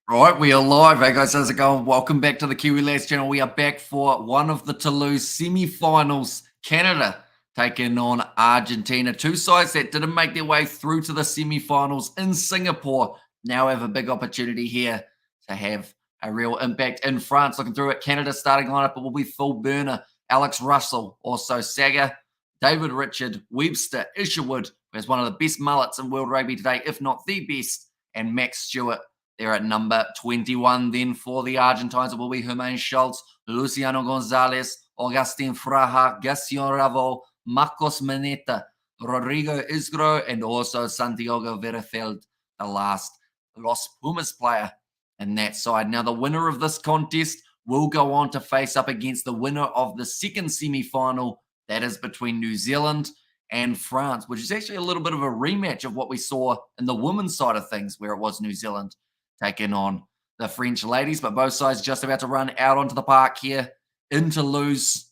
Right, we are live. Hey guys, how's it going? Welcome back to the Kiwi Lads channel. We are back for one of the Toulouse semi-finals. Canada taking on Argentina. Two sides that didn't make their way through to the semi-finals in Singapore now have a big opportunity here to have a real impact in France. Looking through it, Canada's starting lineup, it will be Phil Burner, Alex Russell, also Saga, David Richard, Webster, Isherwood, who has one of the best mullets in world rugby today, if not the best, and Max Stewart. They're at number 21 then for the Argentines. It will be Herman Schultz, Luciano Gonzalez, Augustin Fraha, Gassion Ravo, Marcos Maneta, Rodrigo Isgro, and also Santiago Verefeld, the last Los Pumas player in that side. Now, the winner of this contest will go on to face up against the winner of the second semi-final. That is between New Zealand and France, which is actually a little bit of a rematch of what we saw in the women's side of things, where it was New Zealand taking on the French ladies. But both sides just about to run out onto the park here in Toulouse,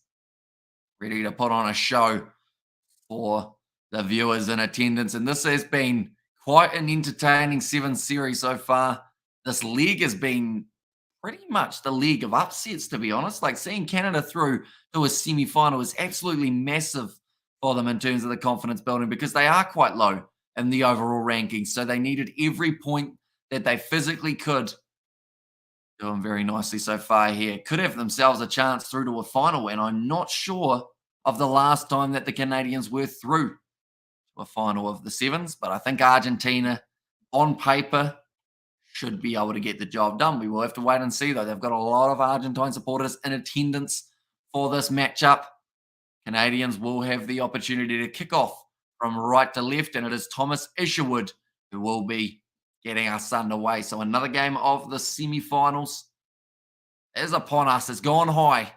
ready to put on a show for the viewers in attendance. And this has been quite an entertaining seven series so far. This league has been pretty much the league of upsets, to be honest. Like, seeing Canada through to a semi-final is absolutely massive for them in terms of the confidence building, because they are quite low in the overall rankings. So they needed every point that they physically could. Doing very nicely so far here. Could have themselves a chance through to a final, and I'm not sure of the last time that the Canadians were through to a final of the Sevens, but I think Argentina, on paper, should be able to get the job done. We will have to wait and see, though. They've got a lot of Argentine supporters in attendance for this matchup. Canadians will have the opportunity to kick off from right to left, and it is Thomas Isherwood who will be getting us underway. So another game of the semi-finals is upon us. It's gone high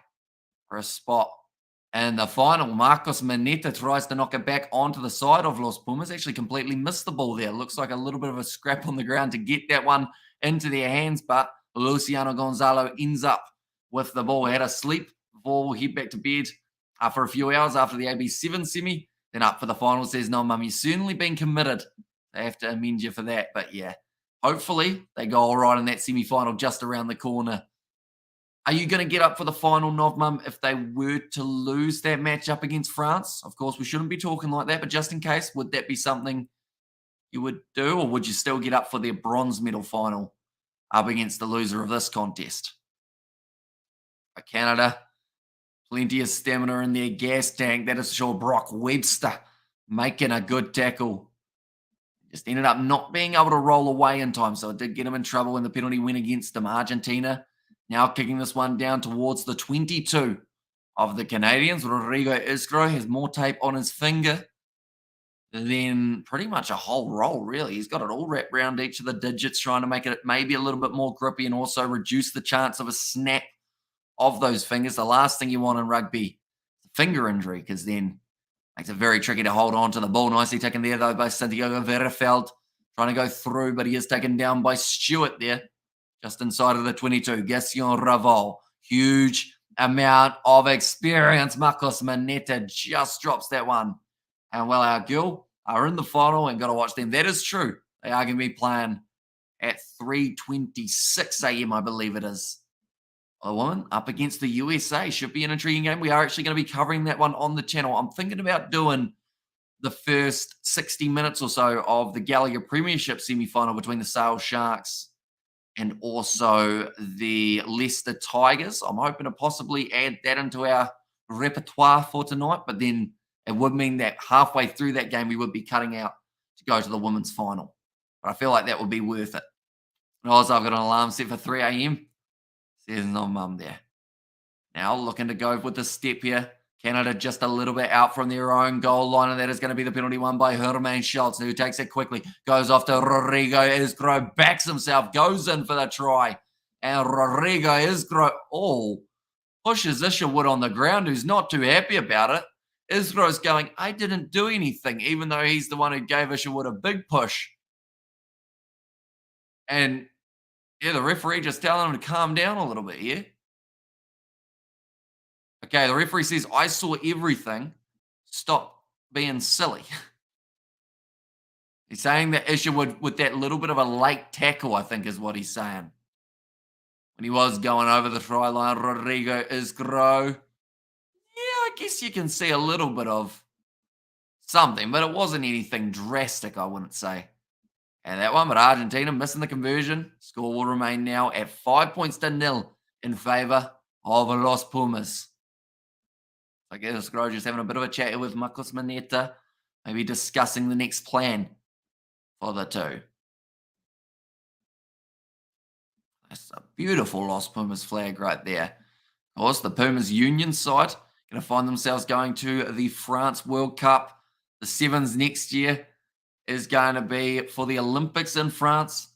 for a spot in the final. Marcos Maneta tries to knock it back onto the side of Los Pumas. Actually completely missed the ball there. Looks like a little bit of a scrap on the ground to get that one into their hands, but Luciano Gonzalo ends up with the ball. He had a sleep before head back to bed for a few hours after the AB7 semi. Then up for the final. Says, no, mum, you've certainly been committed. They have to amend you for that. But yeah, hopefully they go all right in that semi-final just around the corner. Are you going to get up for the final, Novmum, if they were to lose that matchup against France? Of course, we shouldn't be talking like that, but just in case, would that be something you would do, or would you still get up for their bronze medal final up against the loser of this contest? For Canada, plenty of stamina in their gas tank. That is sure. Brock Webster making a good tackle. Just ended up not being able to roll away in time, so it did get him in trouble when the penalty went against them. Argentina now kicking this one down towards the 22 of the Canadians. Rodrigo Isgro has more tape on his finger than pretty much a whole roll, really. He's got it all wrapped around each of the digits, trying to make it maybe a little bit more grippy and also reduce the chance of a snap of those fingers. The last thing you want in rugby is a finger injury, because then makes it very tricky to hold on to the ball. Nicely taken there, though, by Santiago Verefeld. Trying to go through, but he is taken down by Stewart there, just inside of the 22. Gassion Ravo. Huge amount of experience. Marcos Maneta just drops that one. And, well, our girl are in the final and got to watch them. That is true. They are going to be playing at 3:26 a.m., I believe it is. A woman up against the USA. Should be an intriguing game. We are actually going to be covering that one on the channel. I'm thinking about doing the first 60 minutes or so of the Gallagher Premiership semi-final between the Sale Sharks and also the Leicester Tigers. I'm hoping to possibly add that into our repertoire for tonight, but then it would mean that halfway through that game we would be cutting out to go to the women's final. But I feel like that would be worth it. And also, I've got an alarm set for 3 a.m. There's no mum there. Now looking to go with the step here. Canada just a little bit out from their own goal line, and that is going to be the penalty won by Herman Schultz, who takes it quickly. Goes off to Rodrigo Isgro, backs himself, goes in for the try. And Rodrigo Isgro, pushes Isherwood on the ground, who's not too happy about it. Isgro's going, I didn't do anything, even though he's the one who gave Isherwood a big push. And yeah, the referee just telling him to calm down a little bit here. Okay, the referee says, I saw everything. Stop being silly. He's saying that Isherwood with that little bit of a late tackle, I think is what he's saying. when he was going over the try line. Rodrigo Isgro. Yeah, I guess you can see a little bit of something, but it wasn't anything drastic, I wouldn't say. And that one, but Argentina missing the conversion. Score will remain now at 5 points to nil in favour of Los Pumas. I guess Isgro just having a bit of a chat with Marcos Maneta, maybe discussing the next plan for the two. That's a beautiful Los Pumas flag right there. Of course, the Pumas Union side going to find themselves going to the France World Cup. The Sevens next year is going to be for the Olympics in France.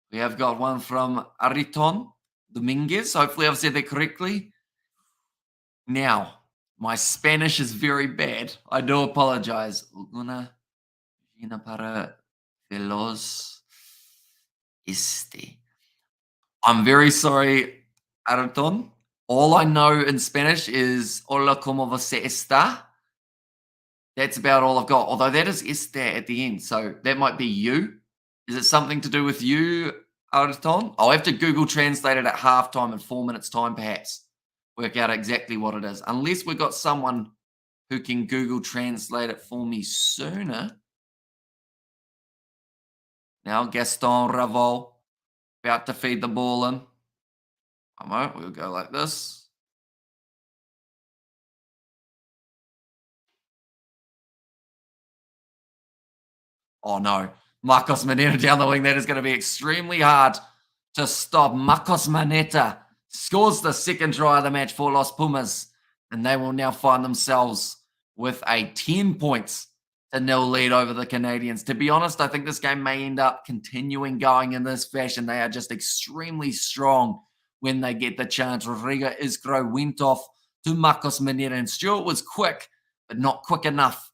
We have got one from Ariton Dominguez. Hopefully, I've said that correctly. Now, my Spanish is very bad. I do apologize. Una para veloz este. I'm very sorry, Araton. All I know in Spanish is hola, como você está? That's about all I've got. Although that is está at the end, so that might be you. Is it something to do with you, Araton? I'll have to Google Translate it at halftime in 4 minutes' time, perhaps. Work out exactly what it is. Unless we've got someone who can Google Translate it for me sooner. Now, Gaston Ravol about to feed the ball in. One moment, we'll go like this. Oh no, Marcos Maneta down the wing. That is going to be extremely hard to stop. Marcos Maneta scores the second try of the match for Los Pumas, and they will now find themselves with a 10 points to nil lead over the Canadians. To be honest, I think this game may end up continuing going in this fashion. They are just extremely strong when they get the chance. Rodrigo Isgro went off to Marcos Maneta, and Stewart was quick, but not quick enough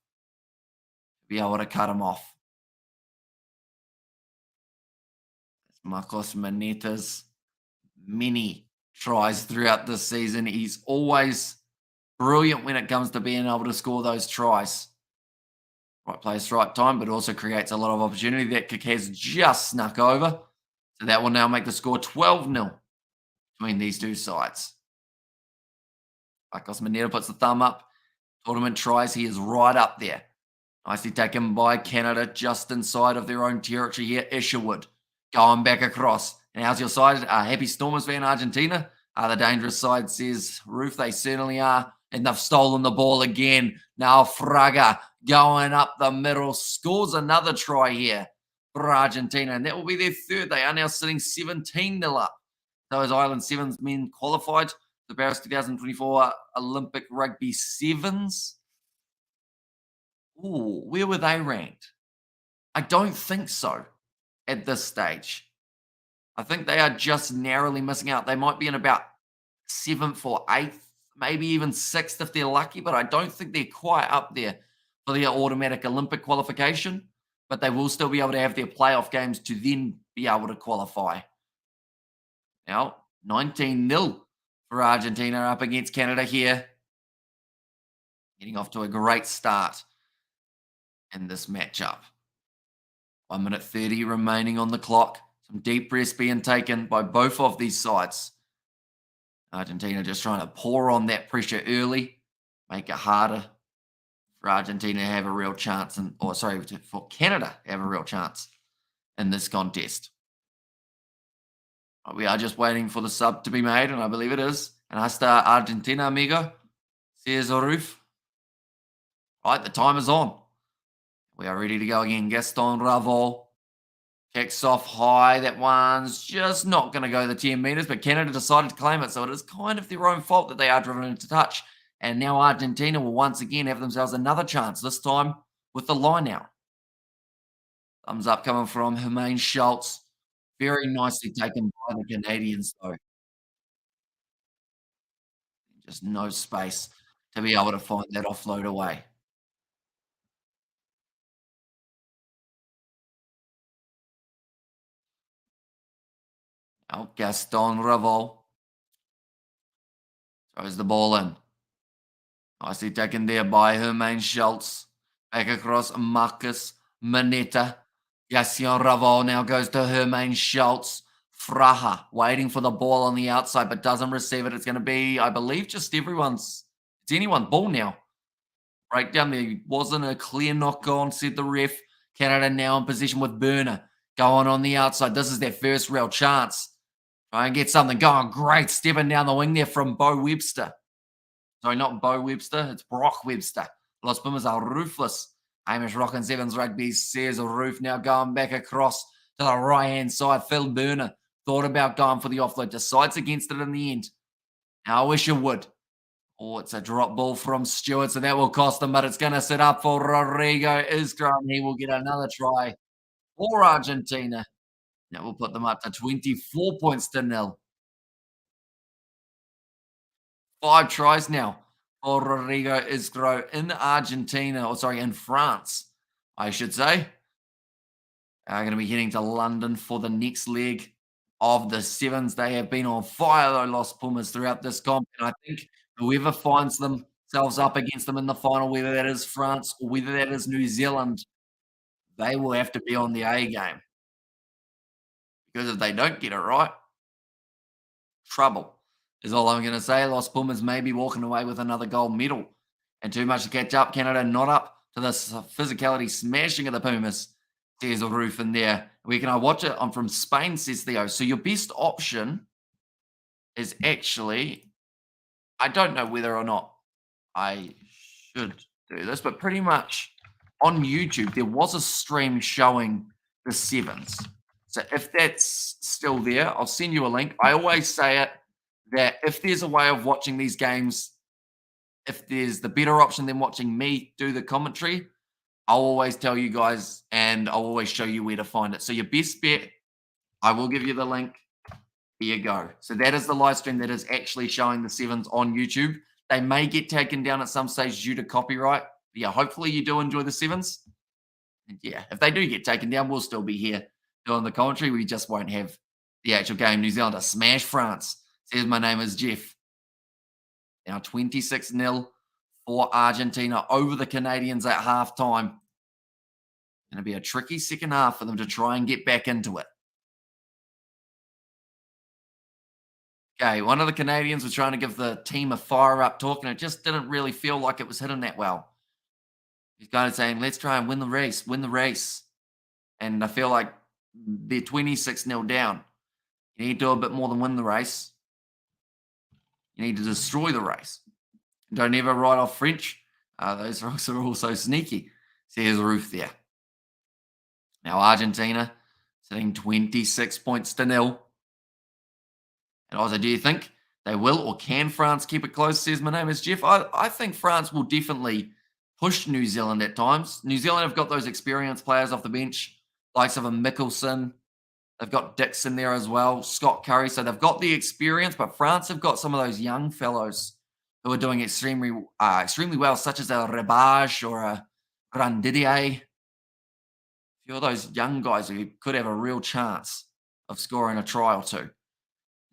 to be able to cut him off. Marcos Maneta's many tries throughout this season. He's always brilliant when it comes to being able to score those tries. Right place, right time, but also creates a lot of opportunity. That kick has just snuck over. So that will now make the score 12-0 between these two sides. Marcos Maneta puts the thumb up. Tournament tries. He is right up there. Nicely taken by Canada, just inside of their own territory here. Isherwood going back across. And how's your side? Happy Stormers fan Argentina? The dangerous side, says Roof. They certainly are. And they've stolen the ball again. Now Fraga going up the middle. Scores another try here for Argentina. And that will be their third. They are now sitting 17-0 up. Those Island Sevens men qualified for the Paris 2024 Olympic Rugby Sevens. Ooh, where were they ranked? I don't think so at this stage. I think they are just narrowly missing out. They might be in about 7th or 8th, maybe even 6th if they're lucky, but I don't think they're quite up there for their automatic Olympic qualification. But they will still be able to have their playoff games to then be able to qualify. Now, 19-0 for Argentina up against Canada here. Getting off to a great start in this matchup. 1 minute 30 remaining on the clock. Some deep rest being taken by both of these sides. Argentina just trying to pour on that pressure early, make it harder for Argentina to have a real chance, for Canada to have a real chance in this contest. We are just waiting for the sub to be made, and I believe it is. And hasta Argentina, amigo, says Roof. Right, the time is on. We are ready to go again. Gaston Ravol kicks off high. That one's just not going to go the 10 meters, but Canada decided to claim it, so it is kind of their own fault that they are driven into touch. And now Argentina will once again have themselves another chance, this time with the line out. Thumbs up coming from Hermaine Schultz. Very nicely taken by the Canadians, though. Just no space to be able to find that offload away. Now Gaston Ravol throws the ball in. Nicely taken there by Hermaine Schultz. Back across Marcos Maneta. Gaston Ravol now goes to Hermaine Schultz. Fraha waiting for the ball on the outside, but doesn't receive it. It's going to be, I believe, just it's anyone's ball now. Breakdown. There wasn't a clear knock on, said the ref. Canada now in position with Burner going on the outside. This is their first real chance. Try and get something going. Great stepping down the wing there from Bo Webster. Sorry, not Bo Webster. It's Brock Webster. Los Pumas are ruthless. Hamish Rockin Sevens Rugby says Roof now going back across to the right-hand side. Phil Burner thought about going for the offload. Decides against it in the end. Now I wish you would. Oh, it's a drop ball from Stewart, so that will cost them, but it's going to set up for Rodrigo Isgra, and he will get another try for Argentina. That will put them up to 24 points to nil. 5 tries now for Rodrigo Isgra in Argentina, or sorry, in France, I should say. Are going to be heading to London for the next leg of the Sevens. They have been on fire, though, Los Pumas, throughout this comp, and I think whoever finds themselves up against them in the final, whether that is France or whether that is New Zealand, they will have to be on the A game. Because if they don't get it right, trouble is all I'm going to say. Los Pumas may be walking away with another gold medal. And too much to catch up. Canada not up to the physicality smashing of the Pumas. There's a roof in there. Where can I watch it? I'm from Spain, says Theo. So your best option is actually, I don't know whether or not I should do this, but pretty much on YouTube, there was a stream showing the Sevens. So if that's still there, I'll send you a link. I always say it that if there's a way of watching these games, if there's the better option than watching me do the commentary, I'll always tell you guys and I'll always show you where to find it. So your best bet, I will give you the link. Here you go. So that is the live stream that is actually showing the Sevens on YouTube. They may get taken down at some stage due to copyright. But yeah, hopefully you do enjoy the Sevens. And yeah, if they do get taken down, we'll still be here doing the commentary. We just won't have the actual game. New Zealand smash France. Says my name is Jeff. Now 26-0 for Argentina over the Canadians at halftime. Going to be a tricky second half for them to try and get back into it. Okay, one of the Canadians was trying to give the team a fire-up talk, and it just didn't really feel like it was hitting that well. He's kind of saying, let's try and win the race, win the race. And I feel like they're 26-0 down. You need to do a bit more than win the race. You need to destroy the race. Don't ever write off French. Those rocks are also sneaky. Says Roof there. Now Argentina sitting 26 points to nil. And also, do you think they will or can France keep it close? Says my name is Jeff. I think France will definitely push New Zealand at times. New Zealand have got those experienced players off the bench, likes of a Mickelson. They've got Dixon there as well, Scott Curry. So they've got the experience, but France have got some of those young fellows who are doing extremely well, such as a Rebage or a Grandidier. A few of those young guys who could have a real chance of scoring a try or two.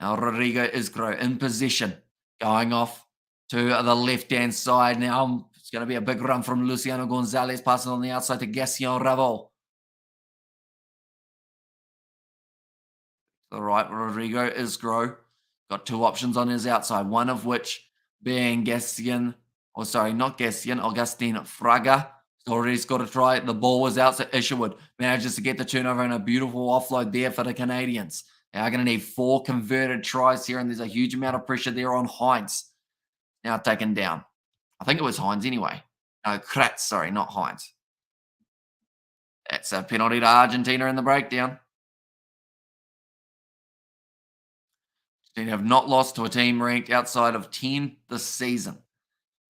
Now Rodrigo Isgra in position, going off to the left-hand side. Now it's going to be a big run from Luciano Gonzalez, passing on the outside to Gassion Ravel. The right, Rodrigo Isgra got 2 options on his outside, one of which being Augustin Fraga. So already scored a try. The ball was out, so Isherwood manages to get the turnover and a beautiful offload there for the Canadians. They are going to need 4 converted tries here, and there's a huge amount of pressure there on Hines. Now taken down. I think it was Hines anyway. No, Kratz, sorry, not Hines. That's a penalty to Argentina in the breakdown. They have not lost to a team ranked outside of 10 this season.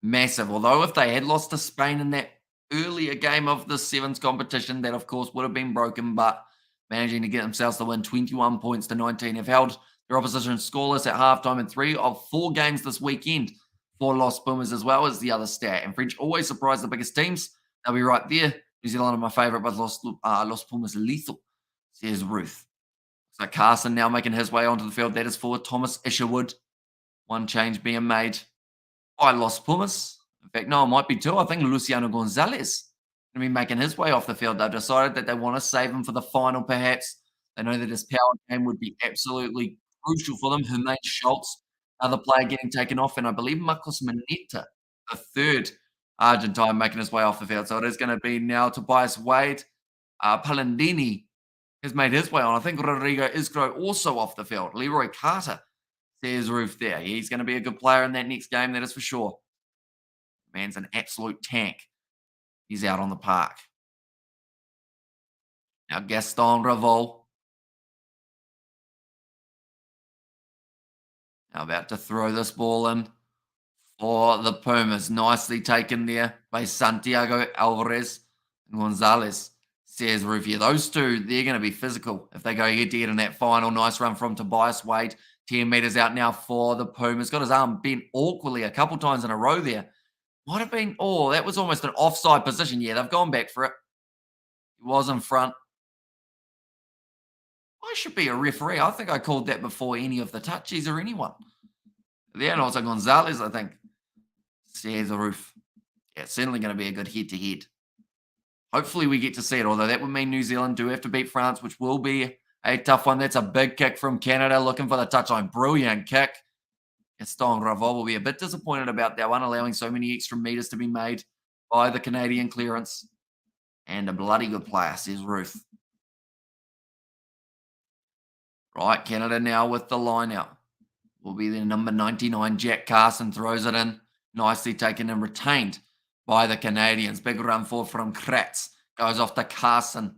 Massive. Although if they had lost to Spain in that earlier game of the Sevens competition, that of course would have been broken, but managing to get themselves to win 21 points to 19, have held their opposition scoreless at halftime in 3 of 4 games this weekend for Los Pumas, as well as the other stat. And French always surprise the biggest teams. They'll be right there. New Zealand are my favourite, but Los Pumas lethal, says Ruth. So Carson now making his way onto the field. That is for Thomas Isherwood. 1 change being made by Los Pumas. In fact, no, it might be 2. I think Luciano Gonzalez going to be making his way off the field. They've decided that they want to save him for the final, perhaps. They know that his power game would be absolutely crucial for them. Hermaine Schultz, another player getting taken off, and I believe Marcos Mineta, the third Argentine making his way off the field. So it is going to be now Tobias Wade. Palandini has made his way on. I think Rodrigo Isgro also off the field. Leroy Carter says Roof there. He's going to be a good player in that next game, that is for sure. Man's an absolute tank. He's out on the park. Now Gaston Revol. Now about to throw this ball in for the Pumas. Nicely taken there by Santiago Alvarez and Gonzalez. Says Rufia. Those two, they're going to be physical if they go head-to-head in that final. Nice run from Tobias Wade. 10 metres out now for the Pumas. Got his arm bent awkwardly a couple times in a row there. Might have been, that was almost an offside position. Yeah, they've gone back for it. He was in front. I should be a referee. I think I called that before any of the touchies or anyone. There, and also Gonzalez, I think. Says the Roof. Yeah, it's certainly going to be a good head-to-head. Hopefully we get to see it, although that would mean New Zealand do have to beat France, which will be a tough one. That's a big kick from Canada, looking for the touchline. Brilliant kick. Gaston Revol will be a bit disappointed about that one, allowing so many extra meters to be made by the Canadian clearance. And a bloody good player, says Ruth. Right, Canada now with the line out. Will be their number 99, Jack Carson, throws it in. Nicely taken and retained by the Canadians. Big run forward from Kratz. Goes off to Carson.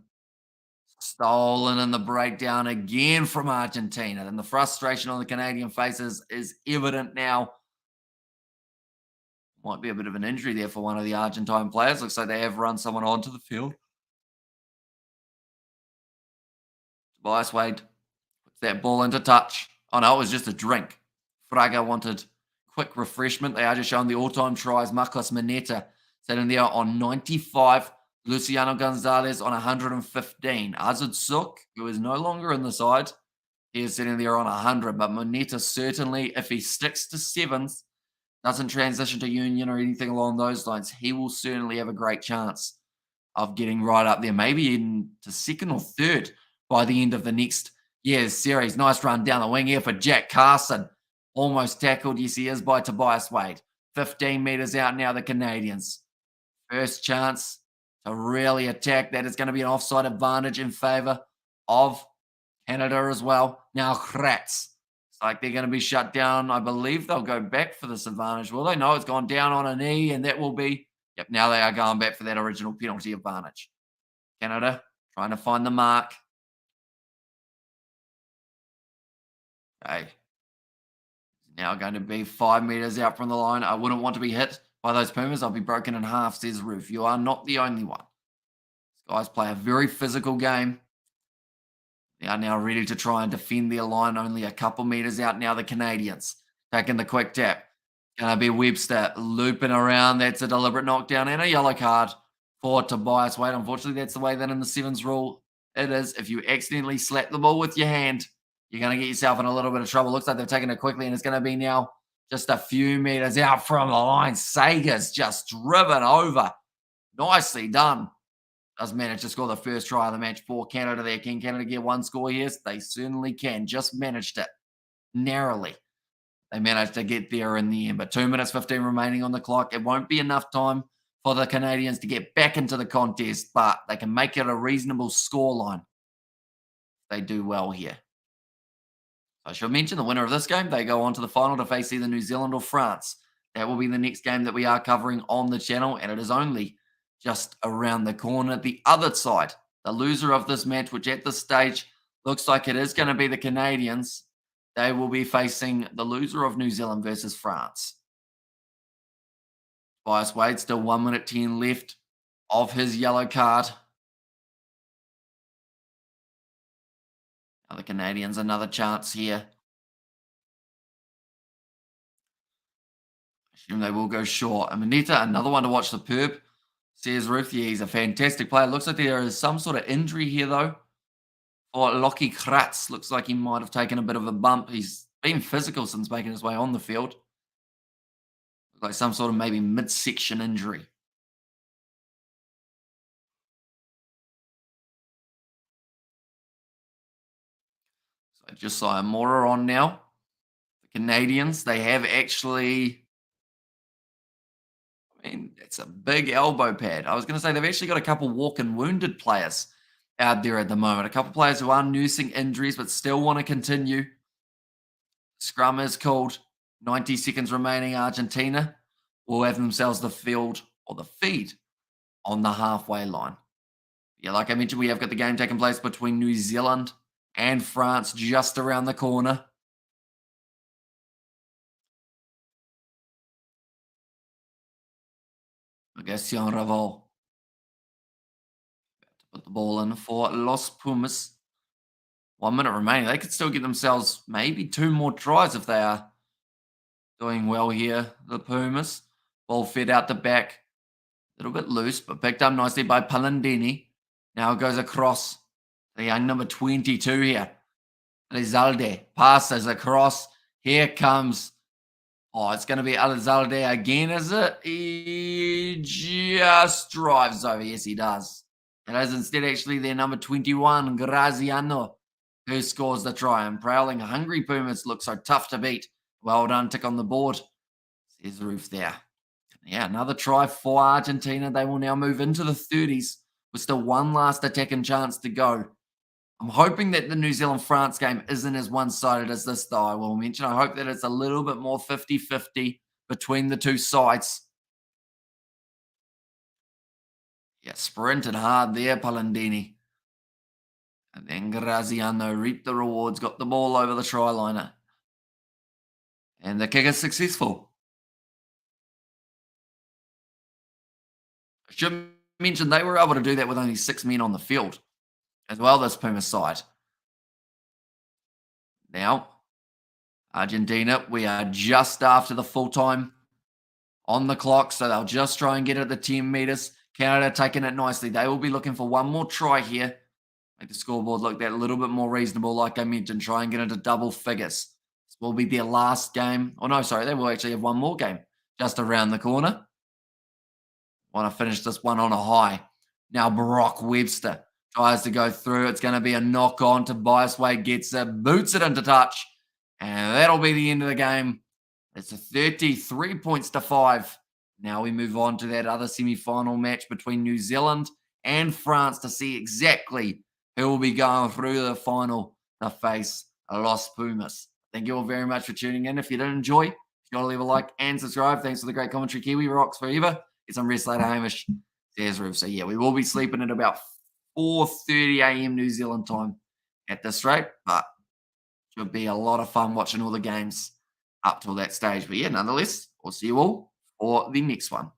Stolen in the breakdown again from Argentina. And the frustration on the Canadian faces is evident now. Might be a bit of an injury there for one of the Argentine players. Looks like they have run someone onto the field. Tobias Wade puts that ball into touch. Oh no, it was just a drink. Fraga wanted quick refreshment. They are just showing the all-time tries. Marcos Mineta sitting there on 95. Luciano Gonzalez on 115. Azad Suk, who is no longer in the side, he is sitting there on 100. But Mineta certainly, if he sticks to sevens, doesn't transition to union or anything along those lines, he will certainly have a great chance of getting right up there, maybe into second or third by the end of the next year's series. Nice run down the wing here for Jack Carson. Almost tackled, yes he is, by Tobias Wade. 15 metres out now, the Canadians. First chance to really attack. That is going to be an offside advantage in favour of Canada as well. Now Kratz. It's like they're going to be shut down. I believe they'll go back for this advantage. Well, they know it's gone down on a knee, and that will be, yep, now they are going back for that original penalty advantage. Canada trying to find the mark. Okay. Now going to be 5 metres out from the line. I wouldn't want to be hit by those Pumas. I'll be broken in half, says Roof. You are not the only one. These guys play a very physical game. They are now ready to try and defend their line. Only a couple metres out now, the Canadians. Taking the quick tap. Going to be Webster looping around. That's a deliberate knockdown and a yellow card for Tobias Wade. Unfortunately, that's the way that in the sevens rule it is. If you accidentally slap the ball with your hand, you're going to get yourself in a little bit of trouble. Looks like they've taken it quickly, and it's going to be now just a few meters out from the line. Sager's just driven over. Nicely done. Does manage to score the first try of the match for Canada there. Can Canada get one score? Yes, they certainly can. Just managed it narrowly. They managed to get there in the end, but 2 minutes 15 remaining on the clock. It won't be enough time for the Canadians to get back into the contest, but they can make it a reasonable scoreline. They do well here. I should mention the winner of this game, they go on to the final to face either New Zealand or France. That will be the next game that we are covering on the channel, and it is only just around the corner. The other side, the loser of this match, which at this stage looks like it is going to be the Canadians, they will be facing the loser of New Zealand versus France. Tobias Wade, still 1 minute 10 left of his yellow card. Now the Canadians, another chance here. I assume they will go short. And Mineta, another one to watch the perp. Says Ruth, yeah, he's a fantastic player. Looks like there is some sort of injury here, though. For Lockie Kratz, looks like he might have taken a bit of a bump. He's been physical since making his way on the field. Looks like some sort of maybe midsection injury. So Josiah Moore on now. The Canadians, they have actually, I mean, it's a big elbow pad. I was going to say they've actually got a couple walk-in wounded players out there at the moment. A couple players who are nursing injuries but still want to continue. Scrum is called. 90 seconds remaining. Argentina will have themselves the field or the feed on the halfway line. Yeah, like I mentioned, we have got the game taking place between New Zealand and France just around the corner. Gaston Raval put the ball in for Los Pumas. 1 minute remaining. They could still get themselves maybe two more tries if they are doing well here. The Pumas. Ball fed out the back. A little bit loose, but picked up nicely by Palandini. Now it goes across the young number 22 here. Elizalde passes across. Here comes. Oh, it's going to be Elizalde again, is it? He just drives over. Yes, he does. It is instead actually their number 21, Graziano, who scores the try. And prowling hungry Pumas look so tough to beat. Well done, tick on the board. There's the roof there. Yeah, another try for Argentina. They will now move into the 30s with still one last attacking chance to go. I'm hoping that the New Zealand-France game isn't as one-sided as this, though, I will mention. I hope that it's a little bit more 50-50 between the two sides. Yeah, sprinted hard there, Palandini. And then Graziano reaped the rewards, got the ball over the try liner. And the kick is successful. I should mention they were able to do that with only 6 men on the field as well, this Puma side. Now, Argentina, we are just after the full time on the clock, so they'll just try and get at the 10 meters. Canada taking it nicely. They will be looking for one more try here. Make the scoreboard look that little bit more reasonable, like I mentioned. Try and get into double figures. This will be their last game. Oh, no, sorry. They will actually have one more game just around the corner. Want to finish this one on a high. Now, Brock Webster tries to go through. It's going to be a knock on. Tobias Wade gets it, boots it into touch. And that'll be the end of the game. It's a 33 points to 5. Now we move on to that other semi-final match between New Zealand and France to see exactly who will be going through the final to face Los Pumas. Thank you all very much for tuning in. If you did enjoy, you got to leave a like and subscribe. Thanks for the great commentary. Kiwi rocks forever. Get some rest later, Hamish. There's Roof. So, yeah, we will be sleeping at about 4:30 a.m. New Zealand time at this rate, but should be a lot of fun watching all the games up till that stage. But, yeah, nonetheless, we'll see you all for the next one.